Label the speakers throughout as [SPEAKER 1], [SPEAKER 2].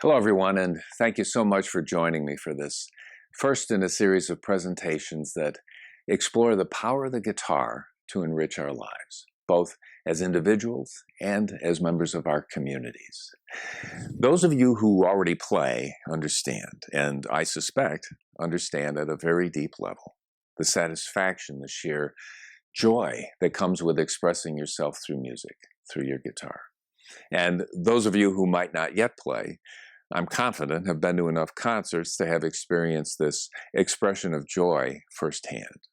[SPEAKER 1] Hello, everyone, and thank you so much for joining me for this first in a series of presentations that explore the power of the guitar to enrich our lives, both as individuals and as members of our communities. Those of you who already play understand, and I suspect understand at a very deep level, the satisfaction, the sheer joy that comes with expressing yourself through music, through your guitar. And those of you who might not yet play, I'm confident have been to enough concerts to have experienced this expression of joy firsthand.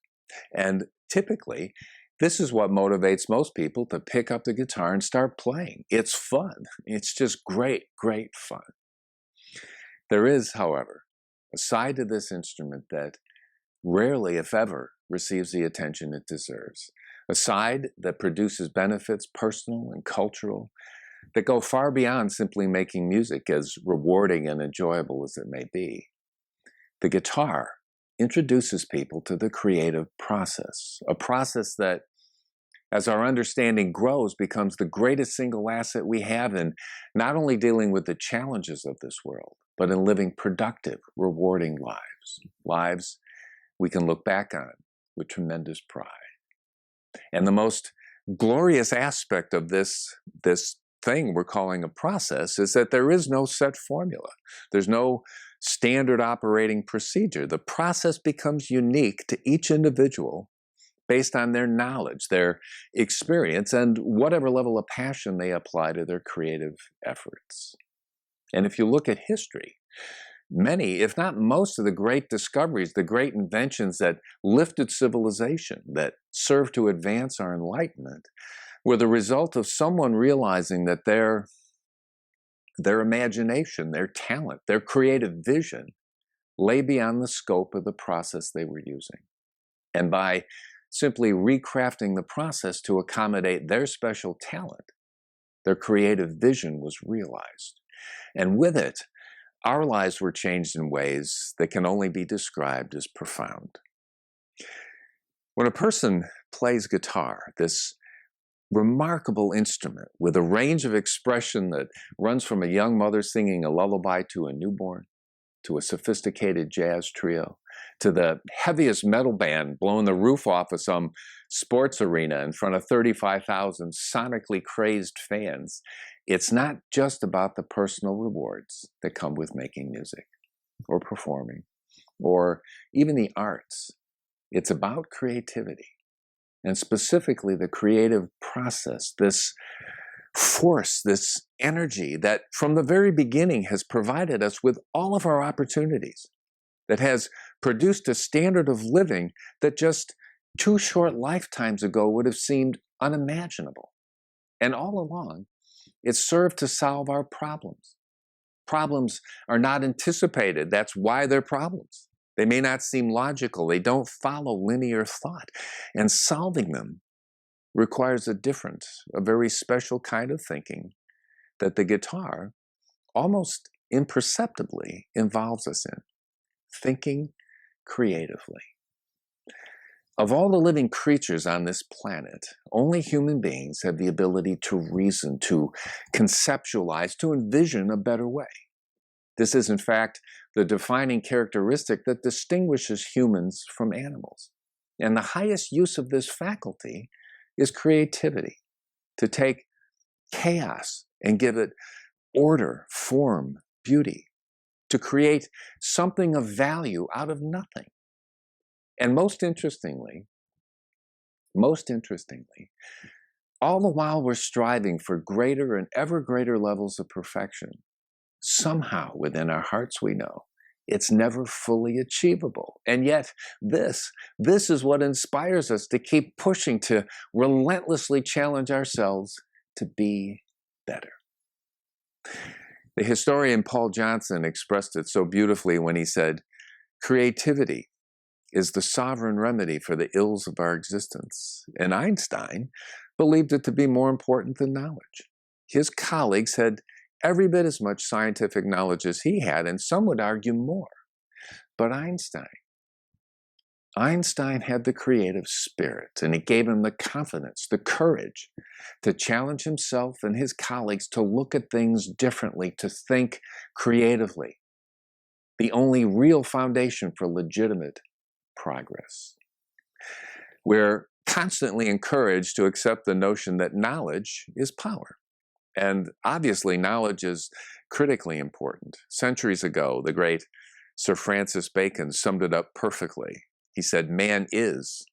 [SPEAKER 1] And typically, this is what motivates most people to pick up the guitar and start playing. It's fun. It's just great, great fun. There is, however, a side to this instrument that rarely, if ever, receives the attention it deserves. A side that produces benefits, personal and cultural, that go far beyond simply making music, as rewarding and enjoyable as it may be. The guitar introduces people to the creative process, a process that, as our understanding grows, becomes the greatest single asset we have in not only dealing with the challenges of this world, but in living productive, rewarding lives we can look back on with tremendous pride. And the most glorious aspect of this thing we're calling a process is that there is no set formula. There's no standard operating procedure. The process becomes unique to each individual based on their knowledge, their experience, and whatever level of passion they apply to their creative efforts. And if you look at history, many, if not most of the great discoveries, the great inventions that lifted civilization, that served to advance our enlightenment, were the result of someone realizing that their imagination, their talent, their creative vision lay beyond the scope of the process they were using. And by simply recrafting the process to accommodate their special talent, their creative vision was realized. And with it, our lives were changed in ways that can only be described as profound. When a person plays guitar, this remarkable instrument with a range of expression that runs from a young mother singing a lullaby to a newborn, to a sophisticated jazz trio, to the heaviest metal band blowing the roof off of some sports arena in front of 35,000 sonically crazed fans. It's not just about the personal rewards that come with making music or performing or even the arts. It's about creativity. And specifically the creative process, this force, this energy that from the very beginning has provided us with all of our opportunities, that has produced a standard of living that just 2 short lifetimes ago would have seemed unimaginable. And all along, it served to solve our problems. Problems are not anticipated. That's why they're problems. They may not seem logical. They don't follow linear thought. And solving them requires a very special kind of thinking that the guitar almost imperceptibly involves us in. Thinking creatively. Of all the living creatures on this planet, only human beings have the ability to reason, to conceptualize, to envision a better way. This is, in fact, the defining characteristic that distinguishes humans from animals. And the highest use of this faculty is creativity, to take chaos and give it order, form, beauty, to create something of value out of nothing. And most interestingly, all the while we're striving for greater and ever greater levels of perfection, somehow within our hearts we know it's never fully achievable. And yet this is what inspires us to keep pushing, to relentlessly challenge ourselves to be better. The historian Paul Johnson expressed it so beautifully when he said, "Creativity is the sovereign remedy for the ills of our existence." And Einstein believed it to be more important than knowledge. His colleagues had every bit as much scientific knowledge as he had, and some would argue more. But Einstein Einstein had the creative spirit, and it gave him the confidence, the courage to challenge himself and his colleagues to look at things differently, to think creatively. The only real foundation for legitimate progress. We're constantly encouraged to accept the notion that knowledge is power. And obviously, knowledge is critically important. Centuries ago, the great Sir Francis Bacon summed it up perfectly. He said, "Man is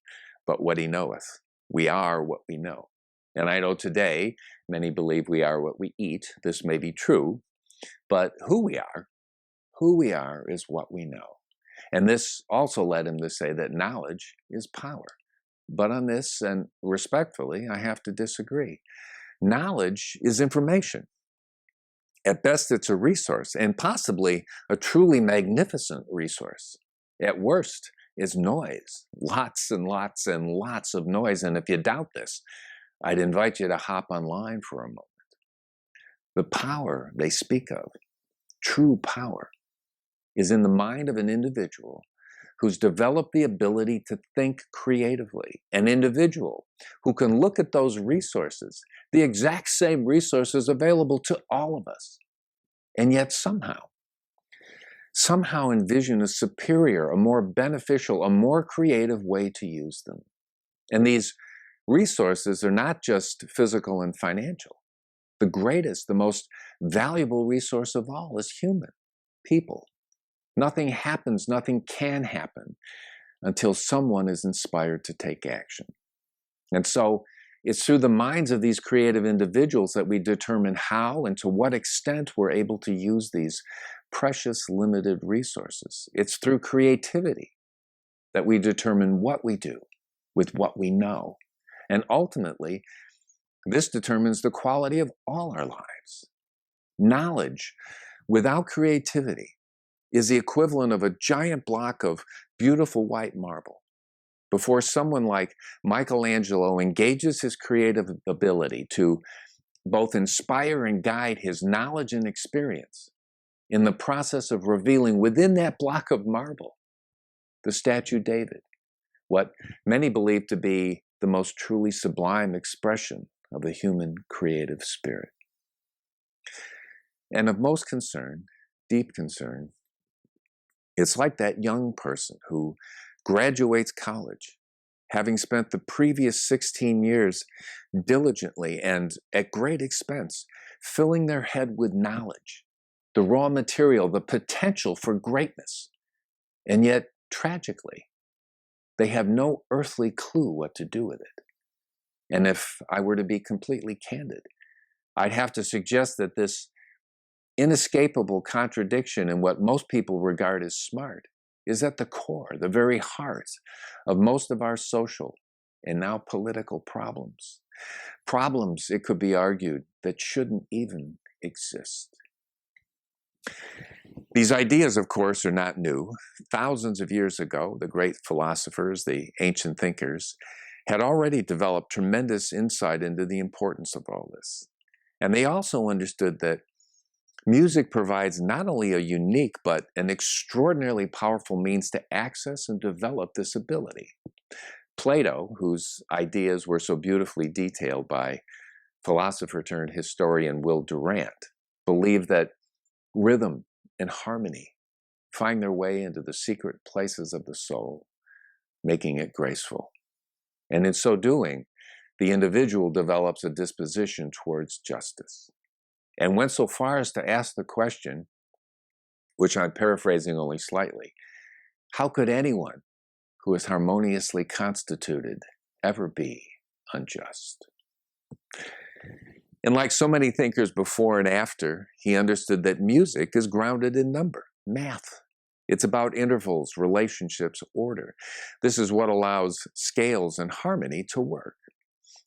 [SPEAKER 1] but what he knoweth. We are what we know." And I know today, many believe we are what we eat. This may be true, but who we are is what we know. And this also led him to say that knowledge is power. But on this, and respectfully, I have to disagree. Knowledge is information. At best, it's a resource, and possibly a truly magnificent resource. At worst, it's noise. Lots and lots and lots of noise. And if you doubt this, I'd invite you to hop online for a moment. The power they speak of, true power, is in the mind of an individual who's developed the ability to think creatively, an individual who can look at those resources, the exact same resources available to all of us, and yet somehow envision a superior, a more beneficial, a more creative way to use them. And these resources are not just physical and financial. The greatest, the most valuable resource of all is human, people. Nothing happens, nothing can happen until someone is inspired to take action. And so it's through the minds of these creative individuals that we determine how and to what extent we're able to use these precious, limited resources. It's through creativity that we determine what we do with what we know. And ultimately, this determines the quality of all our lives. Knowledge without creativity is the equivalent of a giant block of beautiful white marble. Before someone like Michelangelo engages his creative ability to both inspire and guide his knowledge and experience in the process of revealing within that block of marble the statue David, what many believe to be the most truly sublime expression of the human creative spirit. And of most concern, deep concern, it's like that young person who graduates college, having spent the previous 16 years diligently and at great expense, filling their head with knowledge, the raw material, the potential for greatness. And yet, tragically, they have no earthly clue what to do with it. And if I were to be completely candid, I'd have to suggest that this inescapable contradiction in what most people regard as smart is at the core, the very heart of most of our social and now political problems. Problems, it could be argued, that shouldn't even exist. These ideas, of course, are not new. Thousands of years ago, the great philosophers, the ancient thinkers, had already developed tremendous insight into the importance of all this. And they also understood that music provides not only a unique but an extraordinarily powerful means to access and develop this ability. Plato, whose ideas were so beautifully detailed by philosopher turned historian Will Durant, believed that rhythm and harmony find their way into the secret places of the soul, making it graceful. And in so doing, the individual develops a disposition towards justice, and went so far as to ask the question, which I'm paraphrasing only slightly, how could anyone who is harmoniously constituted ever be unjust? And like so many thinkers before and after, he understood that music is grounded in number, math. It's about intervals, relationships, order. This is what allows scales and harmony to work.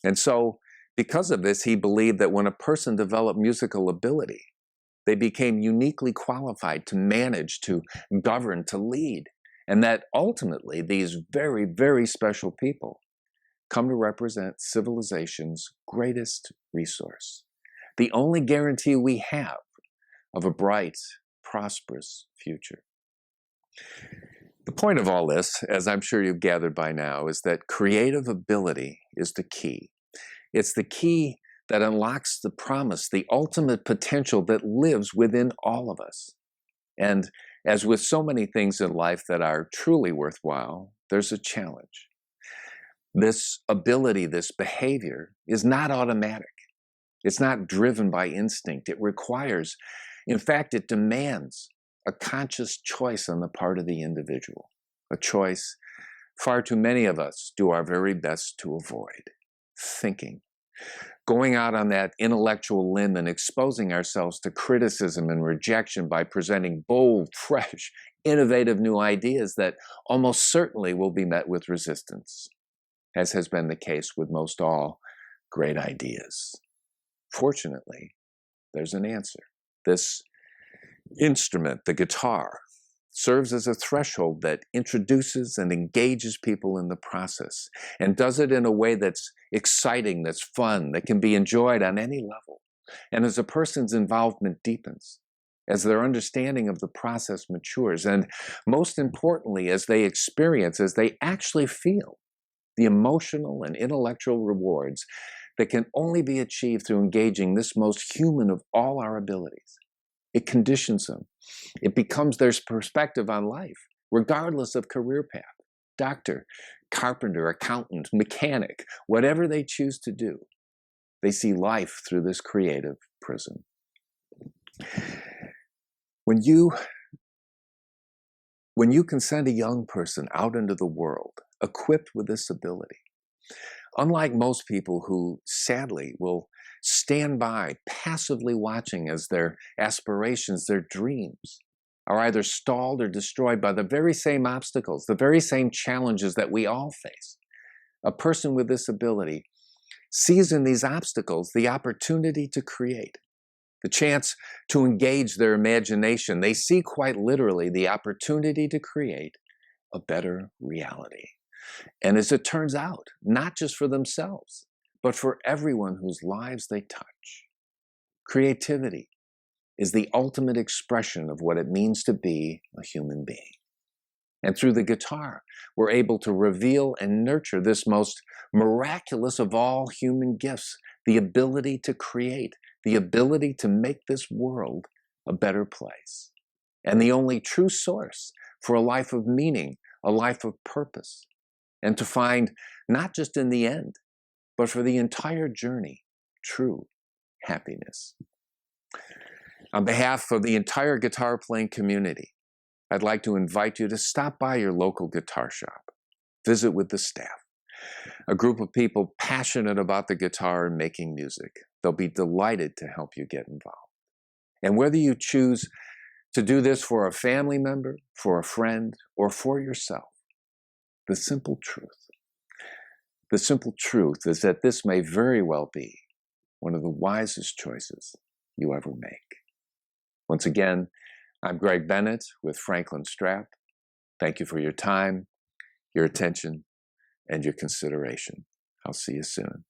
[SPEAKER 1] And so, because of this, he believed that when a person developed musical ability, they became uniquely qualified to manage, to govern, to lead, and that ultimately these very, very special people come to represent civilization's greatest resource, the only guarantee we have of a bright, prosperous future. The point of all this, as I'm sure you've gathered by now, is that creative ability is the key. It's the key that unlocks the promise, the ultimate potential that lives within all of us. And as with so many things in life that are truly worthwhile, there's a challenge. This ability, this behavior is not automatic. It's not driven by instinct. It requires, in fact, it demands a conscious choice on the part of the individual, a choice far too many of us do our very best to avoid. Thinking, going out on that intellectual limb and exposing ourselves to criticism and rejection by presenting bold, fresh, innovative new ideas that almost certainly will be met with resistance, as has been the case with most all great ideas. Fortunately, there's an answer. This instrument, the guitar, serves as a threshold that introduces and engages people in the process and does it in a way that's exciting, that's fun, that can be enjoyed on any level. And as a person's involvement deepens, as their understanding of the process matures, and most importantly, as they experience, as they actually feel the emotional and intellectual rewards that can only be achieved through engaging this most human of all our abilities. It conditions them. It becomes their perspective on life, regardless of career path. Doctor, carpenter, accountant, mechanic, whatever they choose to do, they see life through this creative prism. When you can send a young person out into the world equipped with this ability, unlike most people who sadly will stand by passively watching as their aspirations, their dreams, are either stalled or destroyed by the very same obstacles, the very same challenges that we all face. A person with this ability sees in these obstacles the opportunity to create, the chance to engage their imagination. They see quite literally the opportunity to create a better reality. And as it turns out, not just for themselves, but for everyone whose lives they touch. Creativity is the ultimate expression of what it means to be a human being. And through the guitar, we're able to reveal and nurture this most miraculous of all human gifts, the ability to create, the ability to make this world a better place, and the only true source for a life of meaning, a life of purpose, and to find, not just in the end, but for the entire journey, true happiness. On behalf of the entire guitar playing community, I'd like to invite you to stop by your local guitar shop, visit with the staff, a group of people passionate about the guitar and making music. They'll be delighted to help you get involved. And whether you choose to do this for a family member, for a friend, or for yourself, the simple truth is that this may very well be one of the wisest choices you ever make. Once again, I'm Greg Bennett with Franklin Strapp. Thank you for your time, your attention, and your consideration. I'll see you soon.